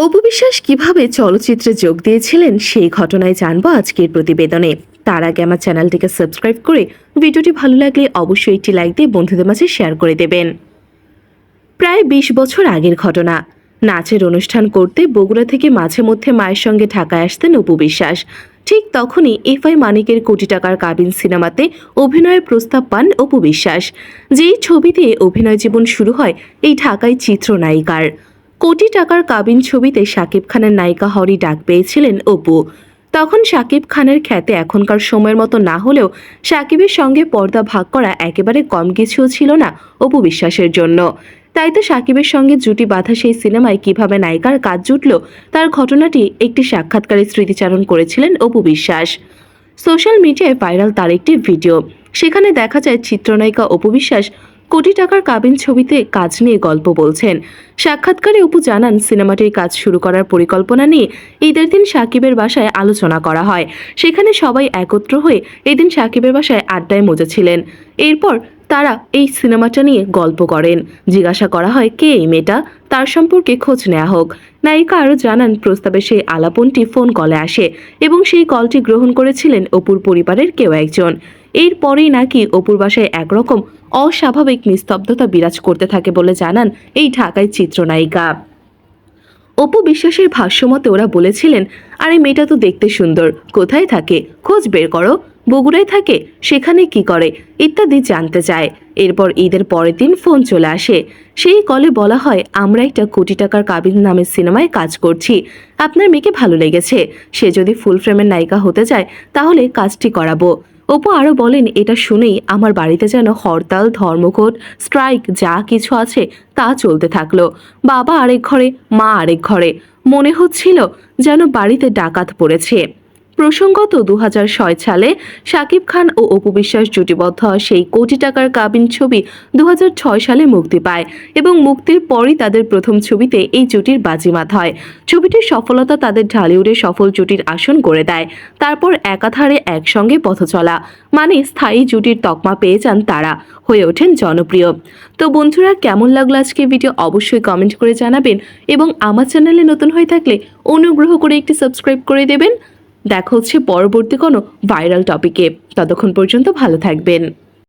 অপু বিশ্বাস কিভাবে চলচ্চিত্রে যোগ দিয়েছিলেন সেই ঘটনায় জানবো আজকের প্রতিবেদনে। তার আগে আমার চ্যানেলটিকে সাবস্ক্রাইব করে ভিডিওটি ভালো লাগলে অবশ্যই একটি লাইক দিয়ে বন্ধুদের মাঝে শেয়ার করে দেবেন। প্রায় ২০ বছর আগের ঘটনা। নাচের অনুষ্ঠান করতে বগুড়া থেকে মাঝে মধ্যে মায়ের সঙ্গে ঢাকায় আসতেন অপু বিশ্বাস। ঠিক তখনই এফআই মানিকের কোটি টাকার কাবিন সিনেমাতে অভিনয়ের প্রস্তাব পান অপু বিশ্বাস। যেই ছবি দিয়ে অভিনয় জীবন শুরু হয় এই ঢাকায় চিত্রনায়িকার। কোটি টাকার কাবিন ছবিতে শাকিব খানের নায়িকা হওয়ারই ডাক পেয়েছিলেন অপু। তখন শাকিব খানের খ্যাতি এখনকার সময়ের মতো না হলেও শাকিবের সঙ্গে পর্দা ভাগ করা একেবারে কম কিছুও ছিল না অপু বিশ্বাসের জন্য। তাই তো শাকিবের সঙ্গে জুটি বাঁধা সেই সিনেমায় কিভাবে নায়িকার কাজ জুটল তার ঘটনাটি একটি সাক্ষাৎকারে স্মৃতিচারণ করেছিলেন অপু বিশ্বাস। সোশ্যাল মিডিয়ায় ভাইরাল তার একটি ভিডিও। সেখানে দেখা যায় চিত্রনায়িকা অপু বিশ্বাস কোটি টাকার কাবিন ছবিতে কাজ নিয়ে গল্প বলছেন। সাক্ষাৎকারে অপু জানান, সিনেমাটির কাজ শুরু করার পরিকল্পনা নিয়ে ঈদের দিন শাকিবের বাসায় আলোচনা করা হয়। সেখানে সবাই একত্র হয়ে এদিন শাকিবের বাসায় আড্ডায় মজেছিলেন। এরপর তারা এই সিনেমাটা নিয়ে গল্প করেন। জিজ্ঞাসা করা হয় কে এই মেয়েটা, তার সম্পর্কে খোঁজ নেওয়া হোক। নায়িকা আরও জানান, প্রস্তাবে সেই আলাপনটি ফোন কলে আসে এবং সেই কলটি গ্রহণ করেছিলেন অপুর পরিবারের কেউ একজন। এরপরেই নাকি অপুর বাসায় একরকম অস্বাভাবিক নিস্তব্ধতা বিরাজ করতে থাকে বলে জানান এই ঢাকায় চিত্রনায়িকা। অপু বিশ্বাসের ভাষ্যমতে ওরা বলেছিলেন, আরে মেয়েটা তো দেখতে সুন্দর, কোথায় থাকে খোঁজ বের করো, বগুড়ায় থাকে, সেখানে কি করে ইত্যাদি জানতে চায়। এরপর ঈদের পরের দিন ফোন চলে আসে। সেই কলে বলা হয়, আমরা একটা কোটি টাকার কাবিন নামের সিনেমায় কাজ করছি, আপনার মেয়েকে ভালো লেগেছে, সে যদি ফুল ফ্রেমের নায়িকা হতে চায় তাহলে কাজটি করাবো। অপু আরও বলেন, এটা শুনেই আমার বাড়িতে যেন হরতাল, ধর্মঘট, স্ট্রাইক যা কিছু আছে তা চলতে থাকলো। বাবা আরেক ঘরে, মা আরেক ঘরে, মনে হচ্ছিল যেন বাড়িতে ডাকাত পড়েছে। প্রসঙ্গত ২০০৬ সালে শাকিব খান ও অপু বিশ্বাস জুটিবদ্ধ হওয়া সেই কোটি টাকার কাবিন ছবি ২০০৬ সালে মুক্তি পায় এবং মুক্তির পরই তাদের প্রথম ছবিতে এই জুটির বাজিমাত হয়। ছবিটির সফলতা তাদের ঢালিউডের সফল জুটির আসন করে দেয়। তারপর একাধারে একসঙ্গে পথ চলা মানে স্থায়ী জুটির তকমা পেয়ে যান তারা, হয়ে ওঠেন জনপ্রিয়। তো বন্ধুরা, কেমন লাগলো আজকে ভিডিও অবশ্যই কমেন্ট করে জানাবেন এবং আমার চ্যানেলে নতুন হয়ে থাকলে অনুগ্রহ করে একটি সাবস্ক্রাইব করে দেবেন। দেখা হচ্ছে পরবর্তী কোনো ভাইরাল টপিকে। ততক্ষণ পর্যন্ত ভালো থাকবেন।